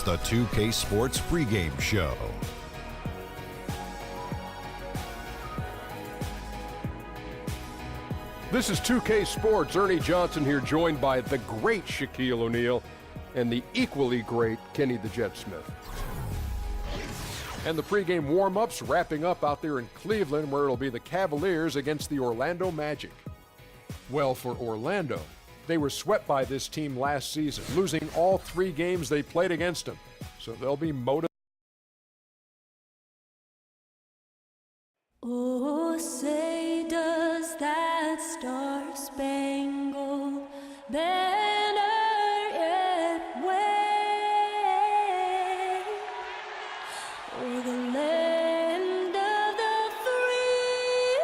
the 2K Sports pregame show. This is 2K Sports. Ernie Johnson here, joined by the great Shaquille O'Neal and the equally great Kenny the Jet Smith. And the pregame warm-ups wrapping up out there in Cleveland, where it'll be the Cavaliers against the Orlando Magic. Well, for Orlando, they were swept by this team last season, losing all 3 games they played against them. So they'll be motivated. Oh, say does that star-spangled banner yet wave o'er the land of the free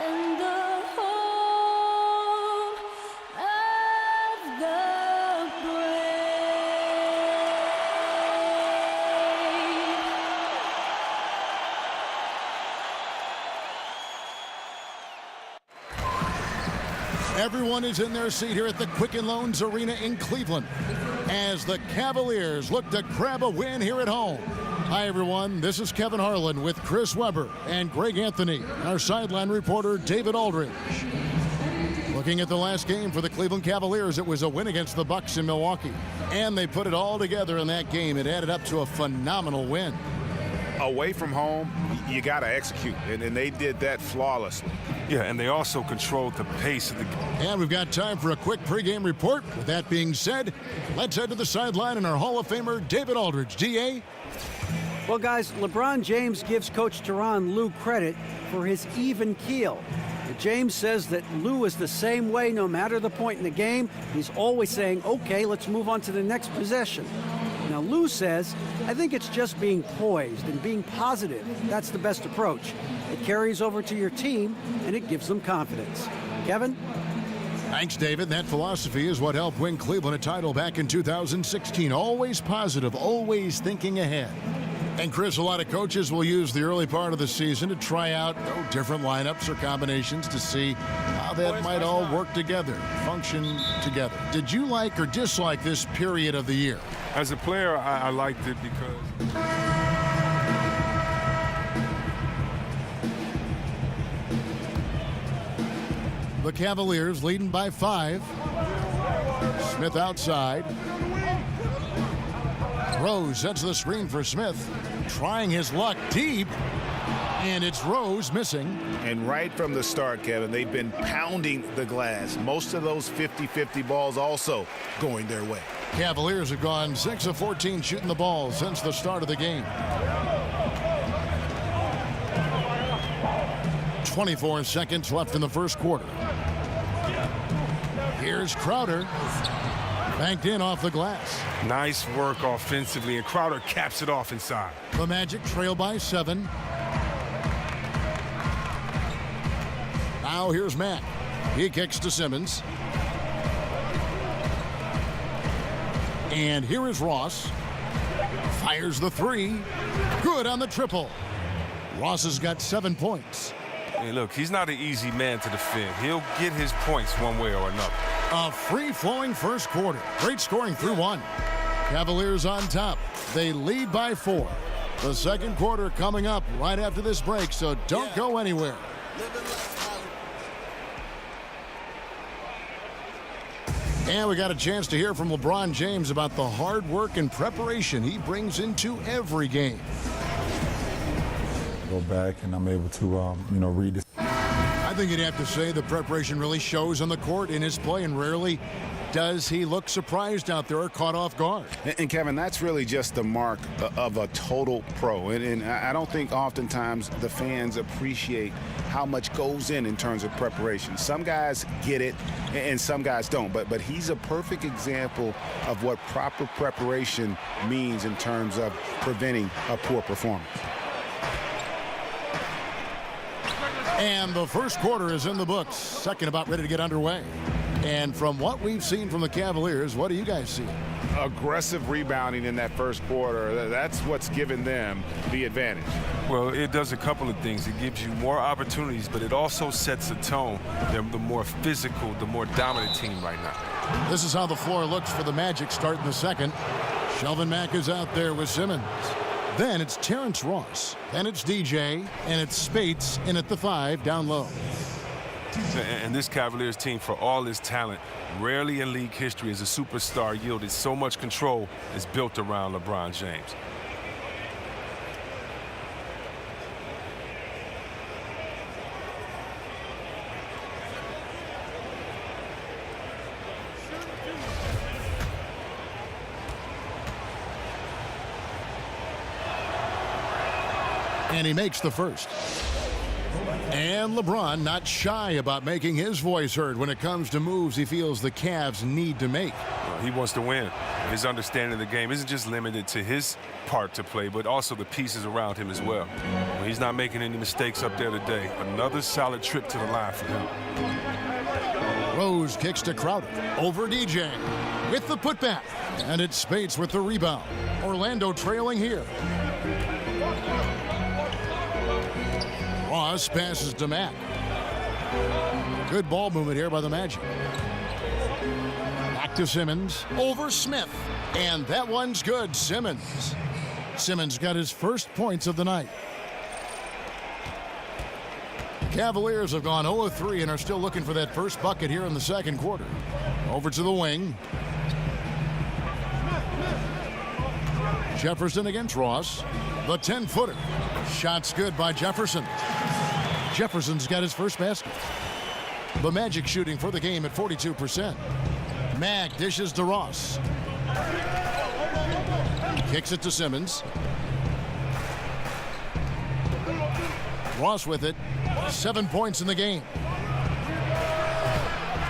and the home of the brave. Everyone is in their seat here at the Quicken Loans Arena in Cleveland as the Cavaliers look to grab a win here at home. Hi, everyone. This is Kevin Harlan with Chris Webber and Greg Anthony, our sideline reporter David Aldridge. Looking at the last game for the Cleveland Cavaliers, it was a win against the Bucks in Milwaukee, and they put it all together in that game. It added up to a phenomenal win. Away from home, you got to execute, and they did that flawlessly. Yeah, and they also controlled the pace of the game. And we've got time for a quick pregame report. With that being said, let's head to the sideline and our Hall of Famer, David Aldridge. DA? Well, guys, LeBron James gives Coach Tyronn Lue credit for his even keel. James says that Lue is the same way no matter the point in the game. He's always saying, okay, let's move on to the next possession. Now, Lue says, I think it's just being poised and being positive. That's the best approach. It carries over to your team, and it gives them confidence. Kevin? Thanks, David. That philosophy is what helped win Cleveland a title back in 2016. Always positive, always thinking ahead. And, Chris, a lot of coaches will use the early part of the season to try out different lineups or combinations to see how that might all work together, function together. Did you like or dislike this period of the year? As a player, I liked it because the Cavaliers leading by 5. Smith outside. Rose sets the screen for Smith, trying his luck deep, and it's Rose missing. And right from the start, Kevin, they've been pounding the glass. Most of those 50-50 balls also going their way. Cavaliers have gone 6 of 14 shooting the ball since the start of the game. 24 seconds left in the first quarter. Here's Crowder. Banked in off the glass. nice work offensively, and Crowder caps it off inside. The Magic trail by 7. Now here's Mack. He kicks to Simmons. And here is Ross. Fires the 3. Good on the triple. Ross has got 7 points. Hey, look, he's not an easy man to defend. He'll get his points one way or another. A free-flowing first quarter. Great scoring through 1. Cavaliers on top. They lead by 4. The second quarter coming up right after this break, so don't go anywhere. And we got a chance to hear from LeBron James about the hard work and preparation he brings into every game. Go back and I'm able to, read this. I think you'd have to say the preparation really shows on the court in his play, and rarely does he look surprised out there or caught off guard. And Kevin, that's really just the mark of a total pro. And I don't think oftentimes the fans appreciate how much goes in terms of preparation. Some guys get it and some guys don't. But he's a perfect example of what proper preparation means in terms of preventing a poor performance. And the first quarter is in the books. Second about ready to get underway. And from what we've seen from the Cavaliers, what do you guys see? Aggressive rebounding in that first quarter. That's what's given them the advantage. Well, it does a couple of things. It gives you more opportunities, but it also sets a tone. They're the more physical, the more dominant team right now. This is how the floor looks for the Magic starting the second. Shelvin Mack is out there with Simmons. Then it's Terrence Ross. Then it's DJ. And it's Spates in at the 5 down low. And this Cavaliers team, for all its talent, rarely in league history has a superstar yielded so much control as built around LeBron James. And he makes the first. And LeBron not shy about making his voice heard when it comes to moves he feels the Cavs need to make. He wants to win. His understanding of the game isn't just limited to his part to play, but also the pieces around him as well. He's not making any mistakes up there today. Another solid trip to the line for him. Rose kicks to Crowder. Over DJ with the putback. And it's Spates with the rebound. Orlando trailing here. Ross passes to Mack. Good ball movement here by the Magic. Back to Simmons. Over Smith. And that one's good. Simmons. Simmons got his first points of the night. Cavaliers have gone 0 of 3 and are still looking for that first bucket here in the second quarter. Over to the wing. Jefferson against Ross. The 10-footer. Shot's good by Jefferson. Jefferson's got his first basket. The Magic shooting for the game at 42%. Mack dishes to Ross. Kicks it to Simmons. Ross with it. 7 points in the game.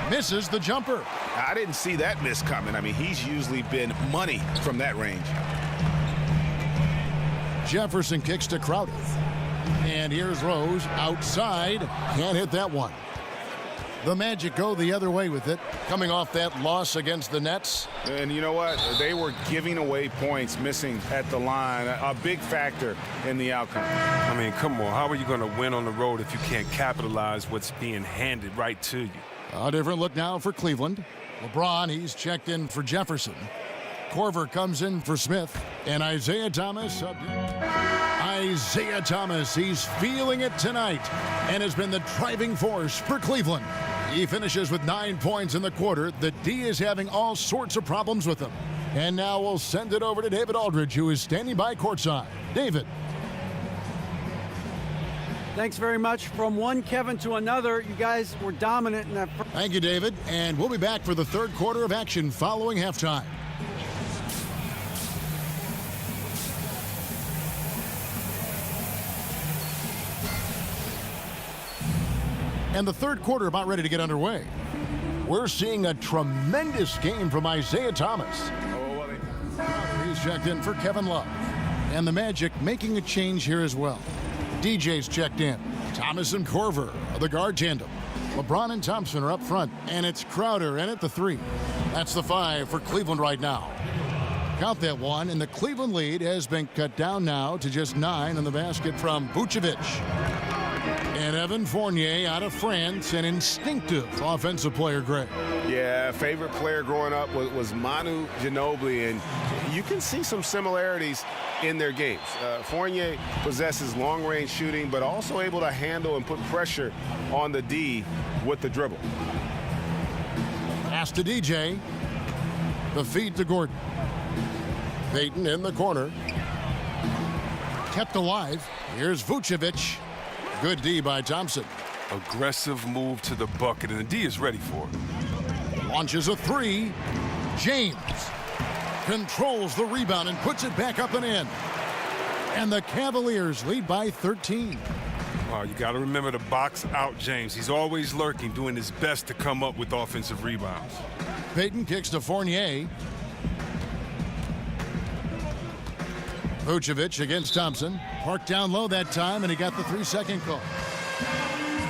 Misses the jumper. I didn't see that miss coming. I mean, he's usually been money from that range. Jefferson kicks to Crowder. And here's Rose outside. Can't hit that one. The Magic go the other way with it, coming off that loss against the Nets. And you know what? They were giving away points, missing at the line. A big factor in the outcome. I mean, come on. How are you going to win on the road if you can't capitalize what's being handed right to you? A different look now for Cleveland. LeBron, he's checked in for Jefferson. Korver comes in for Smith. And Isaiah Thomas up here. Isaiah Thomas, he's feeling it tonight and has been the driving force for Cleveland. He finishes with 9 points in the quarter. The D is having all sorts of problems with him. And now we'll send it over to David Aldridge, who is standing by courtside. David. Thanks very much. From one Kevin to another, you guys were dominant in that. Thank you, David. And we'll be back for the third quarter of action following halftime. And the third quarter about ready to get underway. We're seeing a tremendous game from Isaiah Thomas. He's checked in for Kevin Love. And the Magic making a change here as well. DJ's checked in. Thomas and Korver, the guard tandem. LeBron and Thompson are up front. And it's Crowder in at the 3. That's the 5 for Cleveland right now. Count that one, and the Cleveland lead has been cut down now to just 9 in the basket from Vucevic. And Evan Fournier out of France, an instinctive offensive player, Greg. Yeah, favorite player growing up was Manu Ginobili, and you can see some similarities in their games. Fournier possesses long-range shooting, but also able to handle and put pressure on the D with the dribble. Pass to DJ. The feed to Gordon. Payton in the corner. Kept alive. Here's Vucevic. Good D by Thompson. Aggressive move to the bucket, and the D is ready for it. Launches a 3. James controls the rebound and puts it back up and in. And the Cavaliers lead by 13. Wow, you got to remember to box out James. He's always lurking, doing his best to come up with offensive rebounds. Payton kicks to Fournier. Vucevic against Thompson. Parked down low that time, and he got the 3-second call.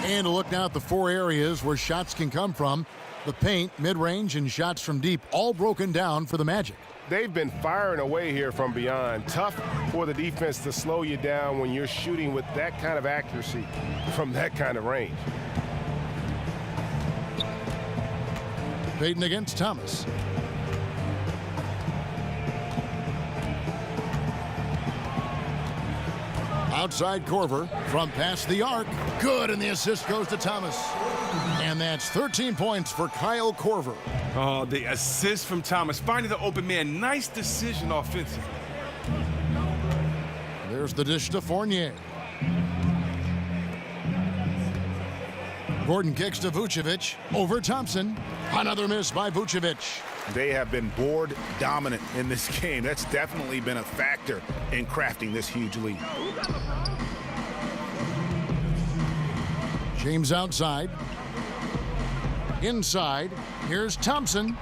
And a look now at the 4 areas where shots can come from. The paint, mid-range, and shots from deep, all broken down for the Magic. They've been firing away here from beyond. Tough for the defense to slow you down when you're shooting with that kind of accuracy from that kind of range. Payton against Thomas. Outside Korver from past the arc. Good, and the assist goes to Thomas. And that's 13 points for Kyle Korver. Oh, the assist from Thomas, finding the open man. Nice decision offensively. There's the dish to Fournier. Gordon kicks to Vucevic. Over Thompson. Another miss by Vucevic. They have been board dominant in this game. That's definitely been a factor in crafting this huge lead. James outside. Inside. Here's Thompson.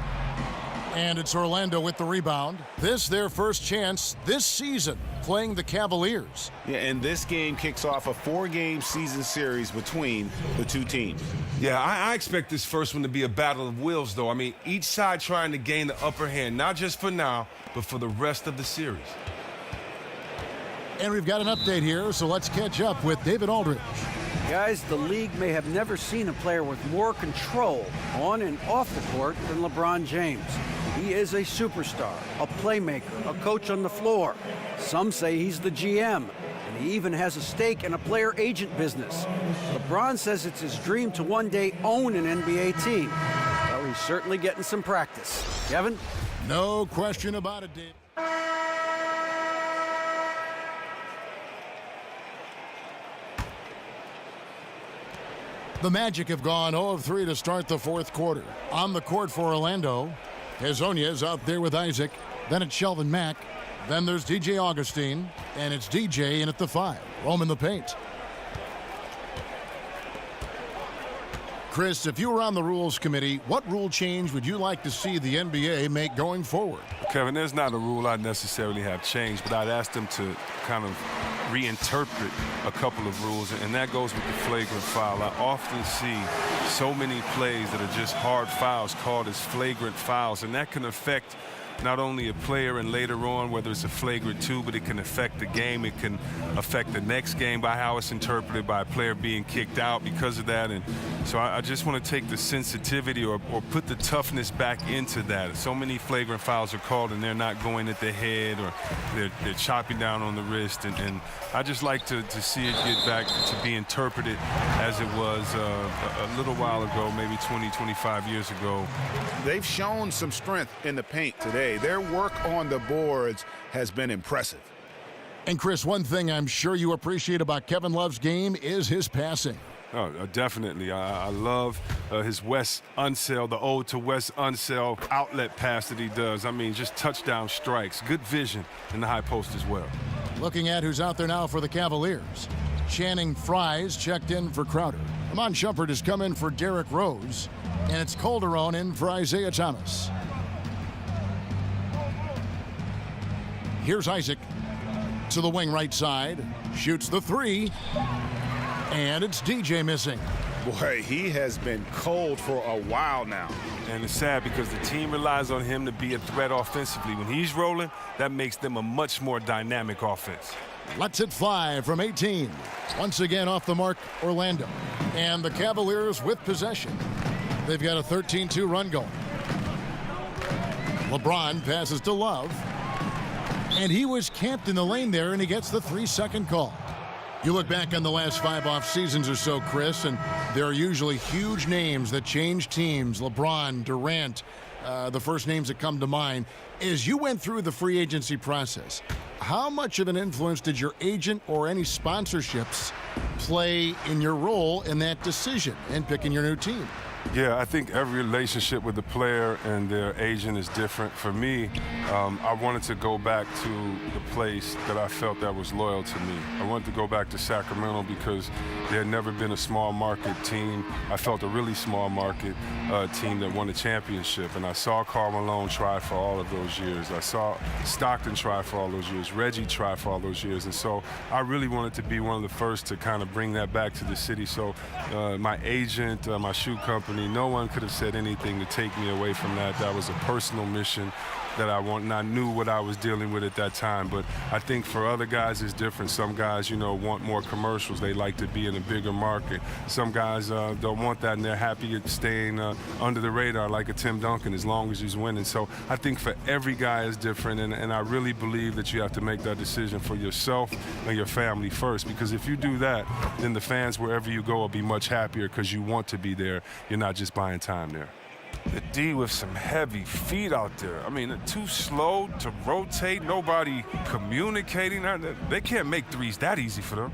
And it's Orlando with the rebound. This their first chance this season playing the Cavaliers. Yeah, and this game kicks off a 4-game season series between the two teams. Yeah, I expect this first one to be a battle of wills, though. I mean, each side trying to gain the upper hand, not just for now, but for the rest of the series. And we've got an update here, so let's catch up with David Aldridge. Guys, the league may have never seen a player with more control on and off the court than LeBron James. He is a superstar, a playmaker, a coach on the floor. Some say he's the GM, and he even has a stake in a player agent business. LeBron says it's his dream to one day own an NBA team. Well, he's certainly getting some practice. Kevin? No question about it, Dave. The Magic have gone 0 of 3 to start the fourth quarter. On the court for Orlando, Hezonja's out there with Isaac. Then it's Shelvin Mack. Then there's DJ Augustine. And it's DJ in at the 5. Roam in the paint. Chris, if you were on the rules committee, what rule change would you like to see the NBA make going forward? Kevin, there's not a rule I'd necessarily have changed, but I'd ask them to kind of reinterpret a couple of rules, and that goes with the flagrant foul. I often see so many plays that are just hard fouls called as flagrant fouls, and that can affect not only a player and later on whether it's a flagrant 2, but it can affect the game. It can affect the next game by how it's interpreted by a player being kicked out because of that. And so I just want to take the sensitivity or put the toughness back into that. So many flagrant fouls are called and they're not going at the head or they're chopping down on the wrist. And I just like to see it get back to be interpreted as it was a little while ago, maybe 20, 25 years ago. They've shown some strength in the paint today. Their work on the boards has been impressive. And Chris, one thing I'm sure you appreciate about Kevin Love's game is his passing. Oh, definitely. I love his Wes Unseld, the ode to Wes Unseld outlet pass that he does. I mean, just touchdown strikes. Good vision in the high post as well. Looking at who's out there now for the Cavaliers. Channing Frye's checked in for Crowder. Amon Shumpert has come in for Derrick Rose. And it's Calderon in for Isaiah Thomas. Here's Isaac to the wing right side. Shoots the 3. And it's DJ missing. Boy, he has been cold for a while now. And it's sad because the team relies on him to be a threat offensively. When he's rolling, that makes them a much more dynamic offense. Lets it fly from 18. Once again off the mark, Orlando. And the Cavaliers with possession. They've got a 13-2 run going. LeBron passes to Love. And he was camped in the lane there, and he gets the 3-second call. You look back on the last 5 off seasons or so, Chris, and there are usually huge names that change teams. LeBron, Durant, the first names that come to mind. As you went through the free agency process, how much of an influence did your agent or any sponsorships play in your role in that decision in picking your new team? Yeah, I think every relationship with the player and their agent is different. For me, I wanted to go back to the place that I felt that was loyal to me. I wanted to go back to Sacramento because there had never been a small market team. I felt a really small market team that won a championship. And I saw Karl Malone try for all of those years. I saw Stockton try for all those years. Reggie try for all those years. And so I really wanted to be one of the first to kind of bring that back to the city. So my agent, my shoe company, no one could have said anything to take me away from that. That was a personal mission. that I want, and I knew what I was dealing with at that time. But I think for other guys it's different. Some guys, want more commercials. They like to be in a bigger market. Some guys don't want that, and they're happy at staying under the radar like a Tim Duncan as long as he's winning. So I think for every guy is different, and I really believe that you have to make that decision for yourself and your family first, because if you do that, then the fans wherever you go will be much happier because you want to be there. You're not just buying time there. The D with some heavy feet out there. I mean, they're too slow to rotate. Nobody communicating. They can't make threes that easy for them.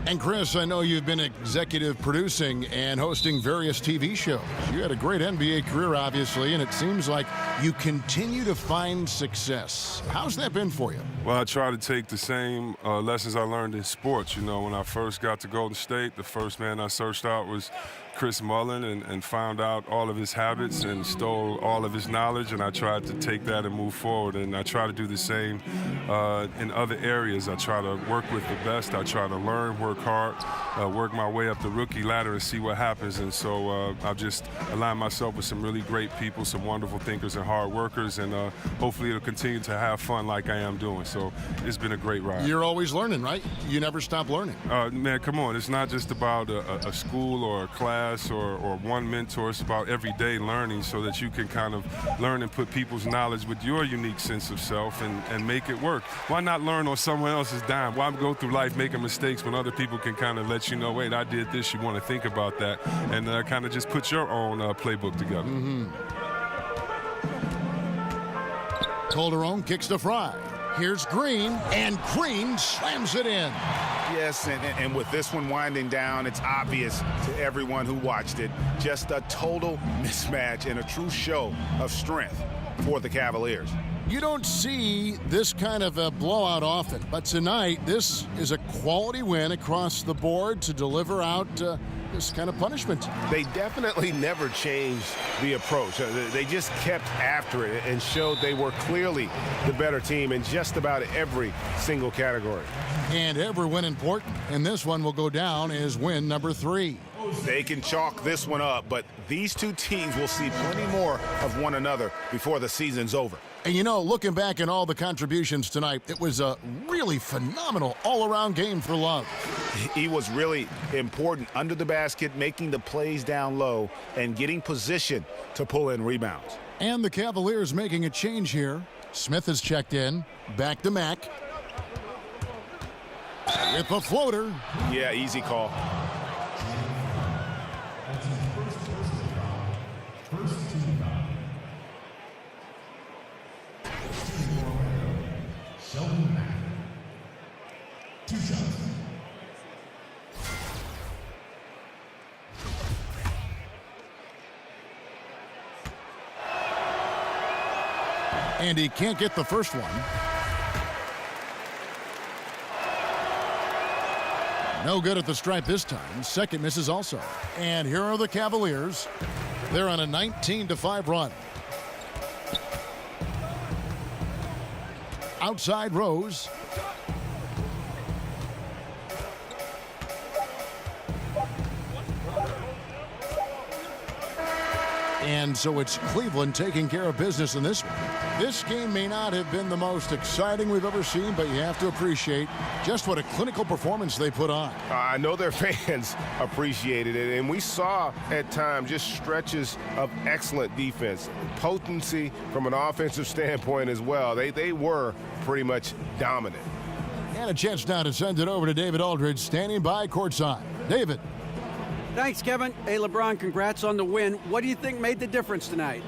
And Chris, I know you've been executive producing and hosting various TV shows. You had a great NBA career, obviously, and it seems like you continue to find success. How's that been for you? Well, I try to take the same lessons I learned in sports. When I first got to Golden State, the first man I searched out was Chris Mullin and found out all of his habits and stole all of his knowledge, and I tried to take that and move forward. And I try to do the same in other areas. I try to work with the best. I try to learn, work hard, work my way up the rookie ladder and see what happens. And so I've just aligned myself with some really great people, some wonderful thinkers and hard workers, and hopefully it'll continue to have fun like I am doing. So it's been a great ride. You're always learning, right? You never stop learning. Man, come on. It's not just about a school or a class or one mentor. It's about everyday learning so that you can kind of learn and put people's knowledge with your unique sense of self and make it work. Why not learn on someone else's dime? Why go through life making mistakes when other people can kind of let you know, wait, I did this, you want to think about that, and kind of just put your own playbook together. Calderon kicks to Fry. Here's Green, and Green slams it in. Yes, and with this one winding down, it's obvious to everyone who watched it, just a total mismatch and a true show of strength for the Cavaliers. You don't see this kind of a blowout often, but tonight this is a quality win across the board to deliver out this kind of punishment. They definitely never changed the approach. They just kept after it and showed they were clearly the better team in just about every single category. And every win important, and this one will go down as win number 3. They can chalk this one up, but these two teams will see plenty more of one another before the season's over. And looking back at all the contributions tonight, it was a really phenomenal all-around game for Love. He was really important under the basket, making the plays down low and getting position to pull in rebounds. And the Cavaliers making a change here. Smith has checked in. Back to Mack. With a floater. Yeah, easy call. And he can't get the first one. No good at the stripe this time. Second misses also. And here are the Cavaliers. They're on a 19-5 run. Outside Rose. And so it's Cleveland taking care of business in this one. This game may not have been the most exciting we've ever seen, but you have to appreciate just what a clinical performance they put on. I know their fans appreciated it, and we saw at times just stretches of excellent defense, potency from an offensive standpoint as well. They were pretty much dominant. And a chance now to send it over to David Aldridge, standing by courtside. David. Thanks, Kevin. Hey, LeBron, congrats on the win. What do you think made the difference tonight?